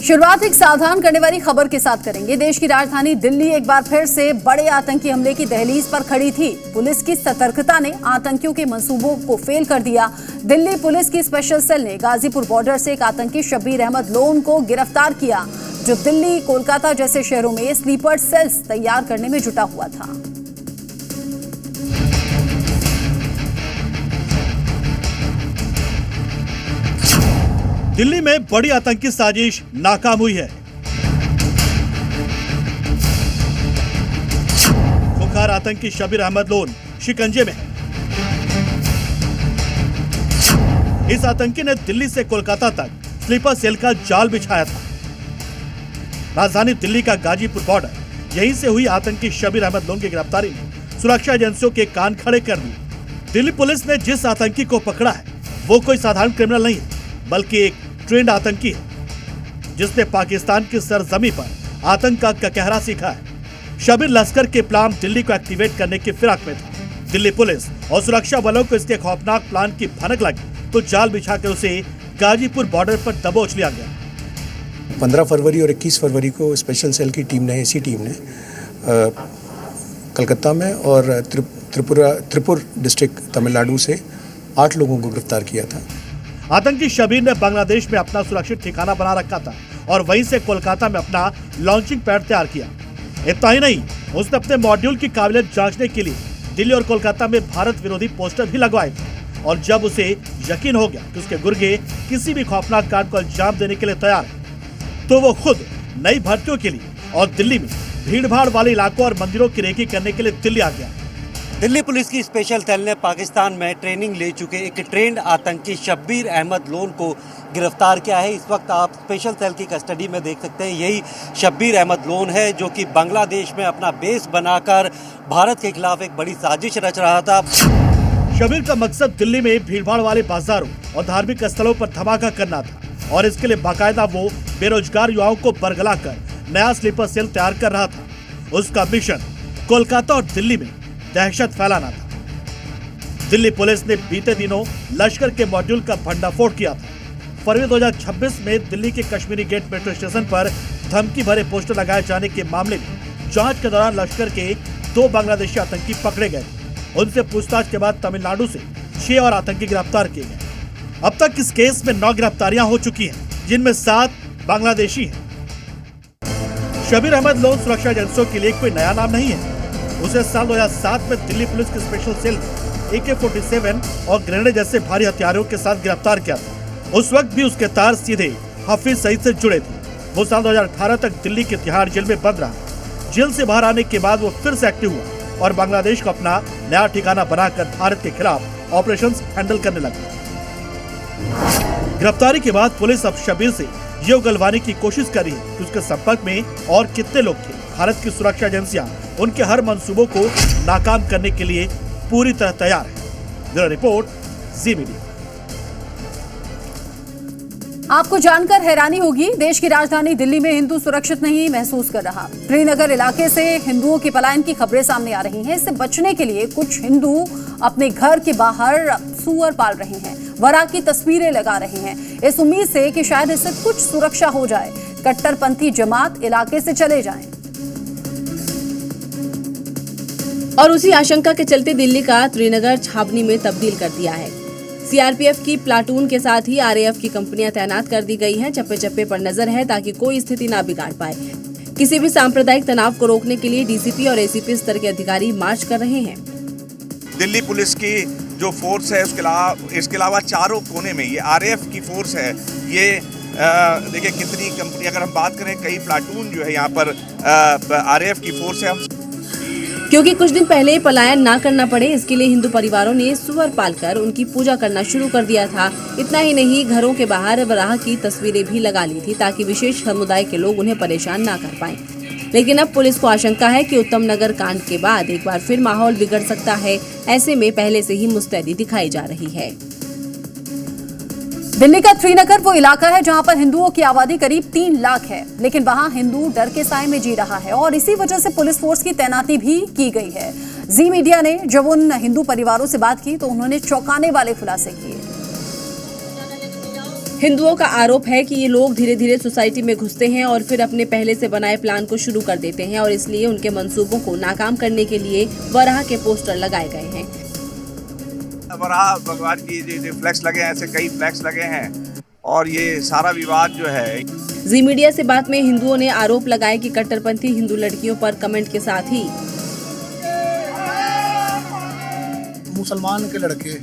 शुरुआत एक सावधान करने वाली खबर के साथ करेंगे। देश की राजधानी दिल्ली एक बार फिर से बड़े आतंकी हमले की दहलीज पर खड़ी थी। पुलिस की सतर्कता ने आतंकियों के मंसूबों को फेल कर दिया। दिल्ली पुलिस की स्पेशल सेल ने गाजीपुर बॉर्डर से एक आतंकी शब्बीर अहमद लोन को गिरफ्तार किया, जो दिल्ली, कोलकाता जैसे शहरों में स्लीपर सेल्स तैयार करने में जुटा हुआ था। दिल्ली में बड़ी आतंकी साजिश नाकाम हुई है। खुंखार आतंकी शब्बीर अहमद लोन शिकंजे में है। इस आतंकी ने दिल्ली से कोलकाता तक स्लीपर सेल का जाल बिछाया था। राजधानी दिल्ली का गाजीपुर बॉर्डर, यहीं से हुई आतंकी शब्बीर अहमद लोन की गिरफ्तारी ने सुरक्षा एजेंसियों के कान खड़े कर दिए। दिल्ली पुलिस ने जिस आतंकी को पकड़ा है वो कोई साधारण क्रिमिनल नहीं है, बल्कि एक ट्रेंड आतंकी है, जिसने पाकिस्तान की सरजमी पर आतंक का कहरा सीखा है। शब्बीर लश्कर के प्लान दिल्ली को एक्टिवेट करने की फिराक में था। दिल्ली पुलिस और सुरक्षा बलों को इसके खौफनाक प्लान की भनक लगी तो जाल बिछाकर उसे गाजीपुर बॉर्डर पर दबोच लिया गया। 15 फरवरी और 21 फरवरी को स्पेशल सेल की टीम ने, इसी टीम ने कलकत्ता में और त्रिपुर डिस्ट्रिक्ट तमिलनाडु से 8 लोगों को गिरफ्तार किया था। आतंकी शब्बीर ने बांग्लादेश में अपना सुरक्षित ठिकाना बना रखा था और वहीं से कोलकाता में अपना लॉन्चिंग पैड तैयार किया। इतना ही नहीं, उसने अपने मॉड्यूल की काबिलियत जांचने के लिए दिल्ली और कोलकाता में भारत विरोधी पोस्टर भी लगवाए थे। और जब उसे यकीन हो गया कि उसके गुर्गे किसी भी खौफनाक कांड को अंजाम देने के लिए तैयार है, तो वो खुद नई भर्तियों के लिए और दिल्ली में भीड़-भाड़ वाले इलाकों और मंदिरों की रेकी करने के लिए दिल्ली आ गया। दिल्ली पुलिस की स्पेशल सेल ने पाकिस्तान में ट्रेनिंग ले चुके एक ट्रेंड आतंकी शब्बीर अहमद लोन को गिरफ्तार किया है। इस वक्त आप स्पेशल सेल की कस्टडी में देख सकते हैं, यही शब्बीर अहमद लोन है जो कि बांग्लादेश में अपना बेस बनाकर भारत के खिलाफ एक बड़ी साजिश रच रहा था। शब्बीर का मकसद दिल्ली में भीड़भाड़ वाले बाजारों और धार्मिक स्थलों पर धमाका करना था और इसके लिए बाकायदा वो बेरोजगार युवाओं को बरगला कर नया स्लीपर सेल तैयार कर रहा था। उसका मिशन कोलकाता और दिल्ली में दहशत फैलाना था। दिल्ली पुलिस ने बीते दिनों लश्कर के मॉड्यूल का भंडाफोड़ किया था। फरवरी 2026 में दिल्ली के कश्मीरी गेट मेट्रो स्टेशन पर धमकी भरे पोस्टर लगाए जाने के मामले में जांच के दौरान लश्कर के 2 बांग्लादेशी आतंकी पकड़े गए। उनसे पूछताछ के बाद तमिलनाडु से 6 और आतंकी गिरफ्तार किए गए। अब तक इस केस में 9 गिरफ्तारियां हो चुकी हैं, जिनमें 7 बांग्लादेशी हैं। शब्बीर अहमद लोन सुरक्षा एजेंसियों के लिए कोई नया नाम नहीं है। उसे साल 2007 में दिल्ली पुलिस की स्पेशल सेल ने AK-47 और ग्रेनेड जैसे भारी हथियारों के साथ गिरफ्तार किया था। उस वक्त भी उसके तार सीधे हफीज सईद से जुड़े थे। वो साल 2018 तक दिल्ली के तिहाड़ जेल में बंद रहा। जेल से बाहर आने के बाद वो फिर से एक्टिव हुआ और बांग्लादेश को अपना नया ठिकाना बनाकर भारत के खिलाफ ऑपरेशन हैंडल करने लगा। गिरफ्तारी के बाद पुलिस अब शब्बीर से ये उगलवाने की कोशिश कर रही है कि उसके संपर्क में और कितने लोग थे। भारत की सुरक्षा एजेंसियां उनके हर मंसूबों को नाकाम करने के लिए पूरी तरह तैयार है। ब्यूरो रिपोर्ट, जी मीडिया। आपको जानकर हैरानी होगी, देश की राजधानी दिल्ली में हिंदू सुरक्षित नहीं महसूस कर रहा। श्रीनगर इलाके से हिंदुओं के पलायन की खबरें सामने आ रही हैं। इससे बचने के लिए कुछ हिंदू अपने घर के बाहर सूअर पाल रहे हैं, वरा की तस्वीरें लगा रहे हैं, इस उम्मीद से कि शायद इससे कुछ सुरक्षा हो जाए, कट्टरपंथी जमात इलाके से चले जाएं। और उसी आशंका के चलते दिल्ली का श्रीनगर छावनी में तब्दील कर दिया है। सीआरपीएफ की प्लाटून के साथ ही आरएएफ की कंपनियां तैनात कर दी गई हैं। चप्पे चप्पे पर नजर है ताकि कोई स्थिति ना बिगाड़ पाए। किसी भी सांप्रदायिक तनाव को रोकने के लिए डीसीपी और एसीपी स्तर के अधिकारी मार्च कर रहे हैं। दिल्ली पुलिस की जो फोर्स है इसके अलावा चारों कोने में ये आरएएफ की फोर्स है। ये देखिए कितनी कंपनी, अगर हम बात करें कई प्लाटून जो है यहाँ पर आरएएफ की फोर्स है। क्योंकि कुछ दिन पहले पलायन ना करना पड़े, इसके लिए हिंदू परिवारों ने सुअर पालकर उनकी पूजा करना शुरू कर दिया था। इतना ही नहीं, घरों के बाहर वराह की तस्वीरें भी लगा ली थी ताकि विशेष समुदाय के लोग उन्हें परेशान ना कर पाएं। लेकिन अब पुलिस को आशंका है कि उत्तम नगर कांड के बाद एक बार फिर माहौल बिगड़ सकता है। ऐसे में पहले से ही मुस्तैदी दिखाई जा रही है। दिल्ली का श्रीनगर वो इलाका है जहां पर हिंदुओं की आबादी करीब 3 लाख है, लेकिन वहां हिंदू डर के साए में जी रहा है और इसी वजह से पुलिस फोर्स की तैनाती भी की गई है। जी मीडिया ने जब उन हिंदू परिवारों से बात की तो उन्होंने चौंकाने वाले खुलासे किए। हिंदुओं का आरोप है कि ये लोग धीरे धीरे सोसाइटी में घुसते हैं और फिर अपने पहले से बनाए प्लान को शुरू कर देते हैं और इसलिए उनके मंसूबों को नाकाम करने के लिए वराह के पोस्टर लगाए गए हैं। वराह भगवान की जो फ्लैक्स लगे हैं, ऐसे कई फ्लैक्स लगे हैं और ये सारा विवाद जो है। जी मीडिया से बात में हिंदुओं ने आरोप लगाए कि कट्टरपंथी हिंदू लड़कियों पर कमेंट के साथ ही मुसलमान के लड़के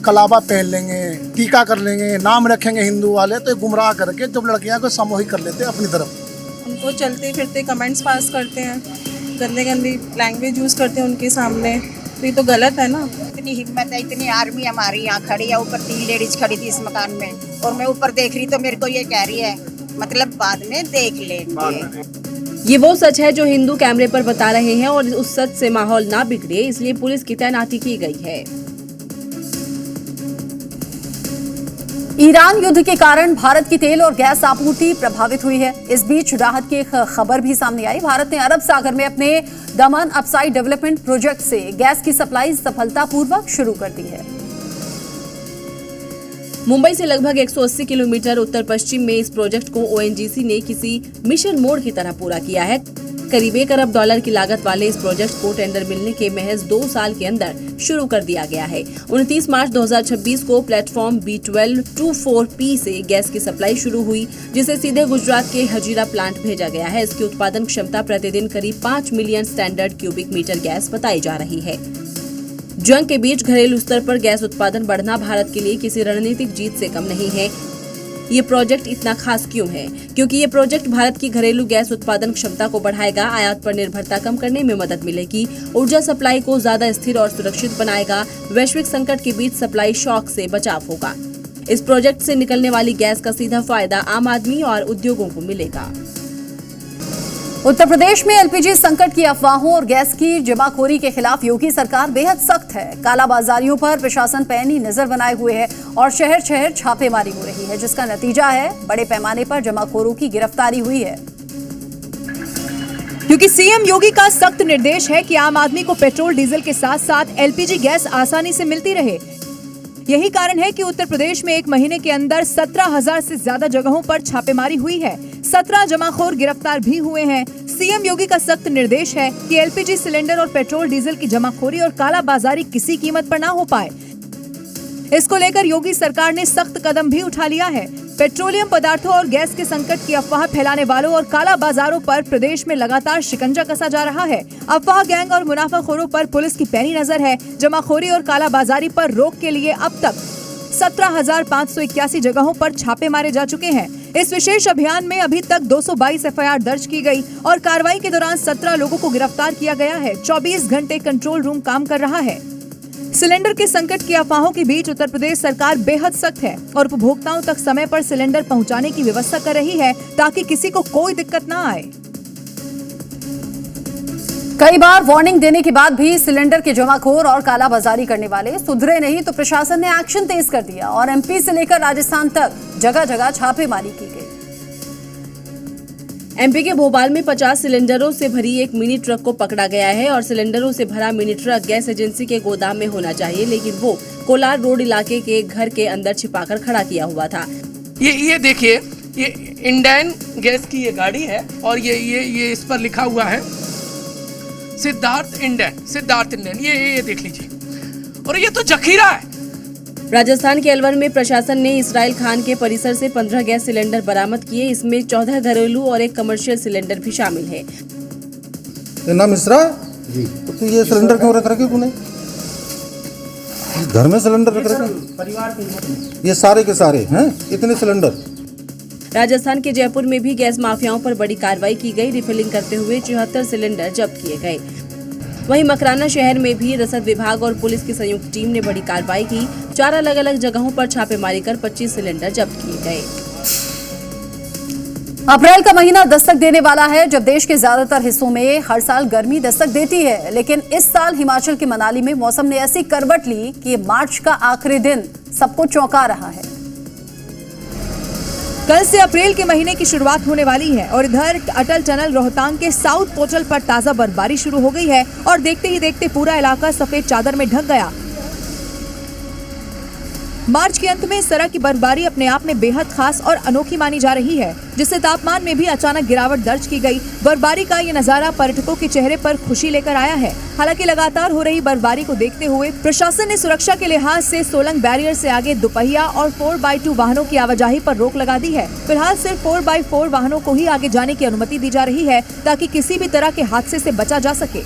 कलाबा पहन लेंगे, टीका कर लेंगे, नाम रखेंगे हिंदू वाले, तो गुमराह करके जब लड़कियां को सामूहिक कर लेते हैं अपनी तरफ। उनको चलते फिरते कमेंट्स पास करते हैं, गंदी गंदी लैंग्वेज यूज़ करते हैं उनके सामने, तो ये तो गलत है ना। इतनी हिम्मत है, इतनी आर्मी हमारी यहाँ खड़ी है, ऊपर 3 लेडीज खड़ी थी इस मकान में और मैं ऊपर देख रही तो मेरे को ये कह रही है मतलब बाद में देख लेंगे। ये वो सच है जो हिंदू कैमरे पर बता रहे हैं और उस सच से माहौल ना बिगड़े इसलिए पुलिस की तैनाती की गई है। ईरान युद्ध के कारण भारत की तेल और गैस आपूर्ति प्रभावित हुई है। इस बीच राहत की एक खबर भी सामने आई। भारत ने अरब सागर में अपने दमन अपसाइड डेवलपमेंट प्रोजेक्ट से गैस की सप्लाई सफलतापूर्वक शुरू कर दी है। मुंबई से लगभग 180 किलोमीटर उत्तर पश्चिम में इस प्रोजेक्ट को ओएनजीसी ने किसी मिशन मोड की तरह पूरा किया है। करीब $1 अरब की लागत वाले इस प्रोजेक्ट को टेंडर मिलने के महज 2 साल के अंदर शुरू कर दिया गया है। 29 मार्च 2026 को प्लेटफॉर्म B12-24P से गैस की सप्लाई शुरू हुई, जिसे सीधे गुजरात के हजीरा प्लांट भेजा गया है। इसकी उत्पादन क्षमता प्रतिदिन करीब 5 million standard cubic metre gas बताई जा रही है। जंग के बीच घरेलू स्तर पर गैस उत्पादन बढ़ना भारत के लिए किसी रणनीतिक जीत से कम नहीं है। ये प्रोजेक्ट इतना खास क्यों है? क्योंकि ये प्रोजेक्ट भारत की घरेलू गैस उत्पादन क्षमता को बढ़ाएगा, आयात पर निर्भरता कम करने में मदद मिलेगी, ऊर्जा सप्लाई को ज्यादा स्थिर और सुरक्षित बनाएगा, वैश्विक संकट के बीच सप्लाई शॉक से बचाव होगा। इस प्रोजेक्ट से निकलने वाली गैस का सीधा फायदा आम आदमी और उद्योगों को मिलेगा। उत्तर प्रदेश में एलपीजी संकट की अफवाहों और गैस की जमाखोरी के खिलाफ योगी सरकार बेहद सख्त है। कालाबाजारियों पर प्रशासन पैनी नजर बनाए हुए है और शहर शहर छापेमारी हो रही है, जिसका नतीजा है बड़े पैमाने पर जमाखोरों की गिरफ्तारी हुई है। क्योंकि सीएम योगी का सख्त निर्देश है कि आम आदमी को पेट्रोल डीजल के साथ साथ एलपीजी गैस आसानी से मिलती रहे। यही कारण है कि उत्तर प्रदेश में 1 महीने के अंदर 17,000 से ज्यादा जगहों पर छापेमारी हुई है। 17 जमाखोर गिरफ्तार भी हुए हैं। सीएम योगी का सख्त निर्देश है कि एलपीजी सिलेंडर और पेट्रोल डीजल की जमाखोरी और कालाबाजारी किसी कीमत पर ना हो पाए। इसको लेकर योगी सरकार ने सख्त कदम भी उठा लिया है। पेट्रोलियम पदार्थों और गैस के संकट की अफवाह फैलाने वालों और काला बाजारों पर प्रदेश में लगातार शिकंजा कसा जा रहा है। अफवाह गैंग और मुनाफाखोरों पर पुलिस की पैनी नजर है। जमाखोरी और कालाबाजारी पर रोक के लिए अब तक 17,581 जगहों पर छापे मारे जा चुके हैं। इस विशेष अभियान में अभी तक 222 एफआईआर दर्ज की गई और कार्रवाई के दौरान 17 लोगों को गिरफ्तार किया गया है। 24 घंटे कंट्रोल रूम काम कर रहा है। सिलेंडर के संकट की अफवाहों के बीच उत्तर प्रदेश सरकार बेहद सख्त है और उपभोक्ताओं तक समय पर सिलेंडर पहुंचाने की व्यवस्था कर रही है ताकि किसी को कोई दिक्कत न आए। कई बार वार्निंग देने के बाद भी सिलेंडर के जमाखोर और कालाबाजारी करने वाले सुधरे नहीं, तो प्रशासन ने एक्शन तेज कर दिया और एमपी से लेकर राजस्थान तक जगह जगह छापेमारी की गई। एमपी के भोपाल में 50 सिलेंडरों से भरी एक मिनी ट्रक को पकड़ा गया है और सिलेंडरों से भरा मिनी ट्रक गैस एजेंसी के गोदाम में होना चाहिए, लेकिन वो कोलार रोड इलाके के घर के अंदर छिपाकर खड़ा किया हुआ था। ये देखिए, ये इंडियन गैस की ये गाड़ी है और ये इस पर लिखा हुआ है सिद्धार्थ इंडियन। ये देख लीजिए, और ये तो जखीरा है। राजस्थान के अलवर में प्रशासन ने इसराइल खान के परिसर से 15 गैस सिलेंडर बरामद किए। इसमें 14 घरेलू और एक कमर्शियल सिलेंडर भी शामिल है। नाम मिश्रा जी, तो ये सिलेंडर क्यों रख रखे तूने घर में? सिलेंडर रख रखे परिवार के, ये सारे के सारे हैं इतने सिलेंडर। राजस्थान के जयपुर में भी गैस माफियाओं पर बड़ी कार्रवाई की गई। रिफिलिंग करते हुए 74 सिलेंडर जब्त किए गए। वहीं मकराना शहर में भी रसद विभाग और पुलिस की संयुक्त टीम ने बड़ी कार्रवाई की। 4 अलग अलग जगहों पर छापेमारी कर 25 सिलेंडर जब्त किए गए। अप्रैल का महीना दस्तक देने वाला है, जब देश के ज्यादातर हिस्सों में हर साल गर्मी दस्तक देती है, लेकिन इस साल हिमाचल के मनाली में मौसम ने ऐसी करवट ली कि मार्च का आखिरी दिन सबको चौंका रहा है। कल से अप्रैल के महीने की शुरुआत होने वाली है और इधर अटल टनल रोहतांग के साउथ पोर्टल पर ताजा बर्फबारी शुरू हो गई है और देखते ही देखते पूरा इलाका सफेद चादर में ढक गया। मार्च के अंत में इस तरह की बर्फबारी अपने आप में बेहद खास और अनोखी मानी जा रही है, जिससे तापमान में भी अचानक गिरावट दर्ज की गई। बर्फबारी का ये नजारा पर्यटकों के चेहरे पर खुशी लेकर आया है। हालांकि लगातार हो रही बर्फबारी को देखते हुए प्रशासन ने सुरक्षा के लिहाज से सोलंग बैरियर से आगे दुपहिया और 4x2 वाहनों की आवाजाही पर रोक लगा दी है। फिलहाल सिर्फ 4x4 वाहनों को ही आगे जाने की अनुमति दी जा रही है, ताकि किसी भी तरह के हादसे से बचा जा सके।